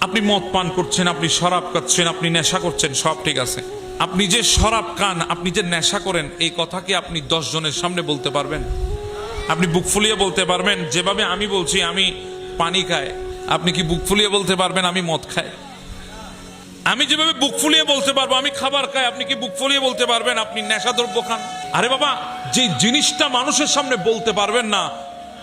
আপনি মদ পান করছেন, আপনি শরাব খাচ্ছেন, আপনি নেশা করছেন, সব ঠিক আছে। আপনি যে শরাব খান, আপনি যে নেশা করেন, এই কথা কি আপনি 10 জনের সামনে বলতে পারবেন? আপনি বুক ফুলিয়ে বলতে পারবেন? যেভাবে আমি বলছি আমি পানি খাই, আপনি কি বুক ফুলিয়ে বলতে পারবেন আমি মদ খাই? আমি যেভাবে বুক ফুলিয়ে বলতে পারবো আমি খাবার খাই, আপনি কি বুক ফুলিয়ে বলতে পারবেন আপনি নেশা দ্রব্য খান? আরে বাবা, যে জিনিসটা মানুষের সামনে বলতে পারবেন না,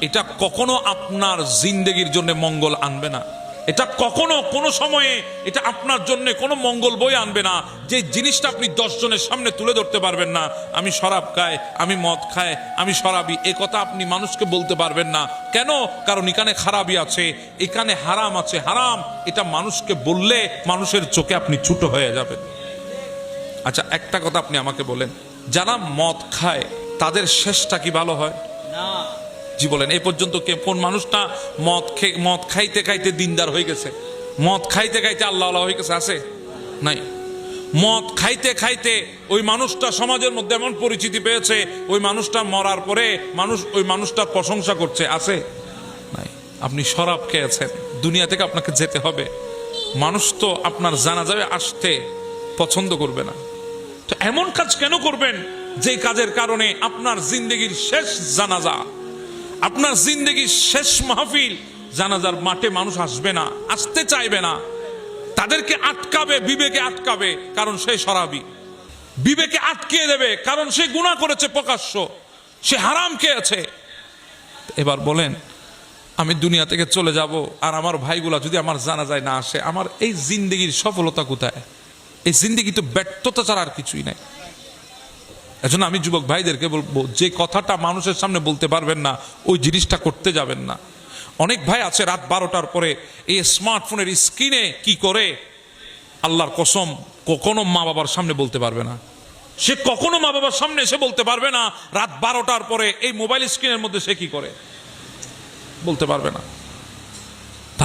এটা কখনো আপনার জিন্দেগির জন্য মঙ্গল আনবে না। এটা কখনো কোনো সময়ে এটা আপনার জন্য কোনো মঙ্গল বই আনবে না। যে জিনিসটা আপনি 10 জনের সামনে তুলে ধরতে পারবেন না, আমি শরাব খাই, আমি মদ খাই, আমি শরাবি, এ কথা আপনি মানুষকে বলতে পারবেন না। কেন? কারণ এখানে খারাপই আছে, এখানে হারাম আছে। হারাম এটা মানুষকে বললে মানুষের চোখে আপনি ছোট হয়ে যাবেন। আচ্ছা, একটা কথা আপনি আমাকে বলেন, যারা মদ খায় তাদের শেষটা কি ভালো হয়? না। জি বলেন, এই পর্যন্ত কোন মানুষটা মদ খাইতে খাইতে দিনদার হয়ে গেছে, মদ খাইতে খাইতে আল্লাহ হয়ে গেছে? আছে? নাই। মদ খাইতে খাইতে ওই মানুষটা সমাজের মধ্যে এমন পরিচিতি পেয়েছে, ওই মানুষটা মরার পরে মানুষ ওই মানুষটার প্রশংসা করছে? আছে? নাই। আপনি শরাব খেয়েছেন, দুনিয়া থেকে আপনাকে যেতে হবে, মানুষ তো আপনার জানাজায় আসতে পছন্দ করবে না। তো এমন কাজ কেন করবেন যে কাজের কারণে আপনার জিন্দেগির শেষ জানাজা, আপনার জিন্দেগির শেষ মাহফিল, জানাজার মাঠে মানুষ আসবে না, আসতে চাইবে না, তাদেরকে আটকাবে, বিবেকে আটকাবে, কারণ সে শরাবী। বিবেকে আটকে দেবে কারণ সে গুনাহ করেছে প্রকাশ্য, সে হারাম খেয়েছে। এবার বলেন, আমি দুনিয়া থেকে চলে যাব আর আমার ভাইগুলা যদি আমার জানাজায় না আসে, আমার এই জিন্দেগির সফলতা কোথায়? এই জিন্দেগি তো ব্যর্থতা ছাড়া আর কিছুই নাই। এজন্য আমি যুবক ভাইদেরকে বলবো, যে কথাটা মানুষের সামনে বলতে পারবেন না ওই জিনিসটা করতে যাবেন না। অনেক ভাই আছে রাত 12টার পরে এই স্মার্টফোনের স্ক্রিনে কি করে, আল্লাহর কসম কখনো মা বাবার সামনে বলতে পারবে না। সে কখনো মা বাবার সামনে এসে বলতে পারবে না রাত 12টার পরে এই মোবাইল স্ক্রিনের মধ্যে সে কি করে, বলতে পারবে না।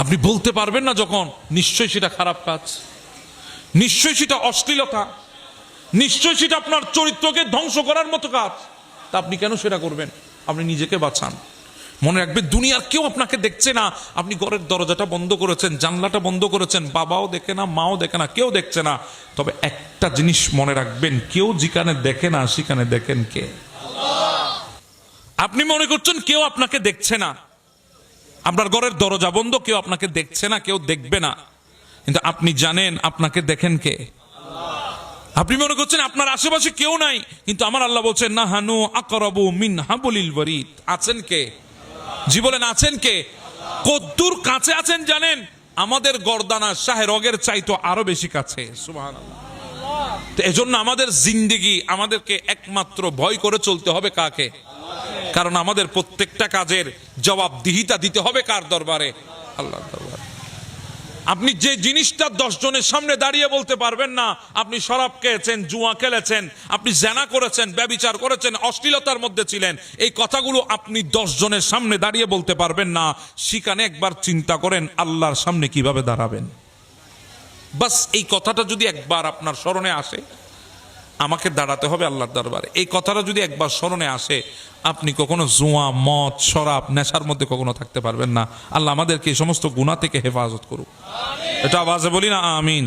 আপনি বলতে পারবেন না যখন, নিশ্চয়ই সেটা খারাপ কাজ, নিশ্চয়ই সেটা অশ্লীলতা, নিশ্চয়ই সেটা আপনার চরিত্রকে ধ্বংস করার মতো কাজ। তা আপনি কেন সেটা করবেন? আপনি নিজেকে বাঁচান। মনে রাখবেন, দুনিয়ার কেউ আপনাকে দেখছে না, আপনি ঘরের দরজাটা বন্ধ করেছেন, জানলাটা বন্ধ করেছেন, বাবাও দেখে না, মাও দেখে না, কেউ দেখছে না। তবে একটা জিনিস মনে রাখবেন, কেউ যেখানে দেখে না সেখানে দেখেন কে? আপনি মনে করছেন কেউ আপনাকে দেখছে না, আপনার ঘরের দরজা বন্ধ, কেউ আপনাকে দেখছে না, কেউ দেখবে না, কিন্তু আপনি জানেন আপনাকে দেখেন কে? আপনি মনে করছেন আপনার আশেপাশে কেউ নাই, কিন্তু আমার আল্লাহ বলছেন না হানু আকরাবু মিন হাবলিল ওয়ারিদ। আছেন কে? জি বলেন, আছেন কে? কদ্দুর কাছে আছেন জানেন? আমাদের গর্দানা শাহে রগের চাইতো আরো বেশি কাছে। সুবহানাল্লাহ। তো এজন্য আমাদের জিন্দেগি আমাদেরকে একমাত্র ভয় করে চলতে হবে কাকে? কারণ আমাদের প্রত্যেকটা কাজের জবাবদিহিতা দিতে হবে কার দরবারে? আল্লাহর দরবারে। আপনি যে জিনিসটা 10 জনের সামনে দাঁড়িয়ে বলতে পারবেন না, আপনি শরাব খেয়েছেন, জুয়া খেলেছেন, আপনি জেনা করেছেন, ব্যভিচার করেছেন, অশ্লীলতার মধ্যে ছিলেন, এই কথাগুলো আপনি 10 জনের সামনে দাঁড়িয়ে বলতে পারবেন না। সেখানে একবার চিন্তা করেন আল্লাহর সামনে কিভাবে দাঁড়াবেন। বাস এই কথাটা যদি একবার আপনার স্মরণে আসে, আমাকে দাঁড়াতে হবে আল্লাহর দরবারে, এই কথাটা যদি একবার স্মরণে আসে, আপনি কখনো জুয়া, মদ, শরাব, নেশার মধ্যে কখনো থাকতে পারবেন না। আল্লাহ আমাদেরকে এই সমস্ত গুনাহ থেকে হেফাজত করুক। এটা আওয়াজে বলি না আমিন।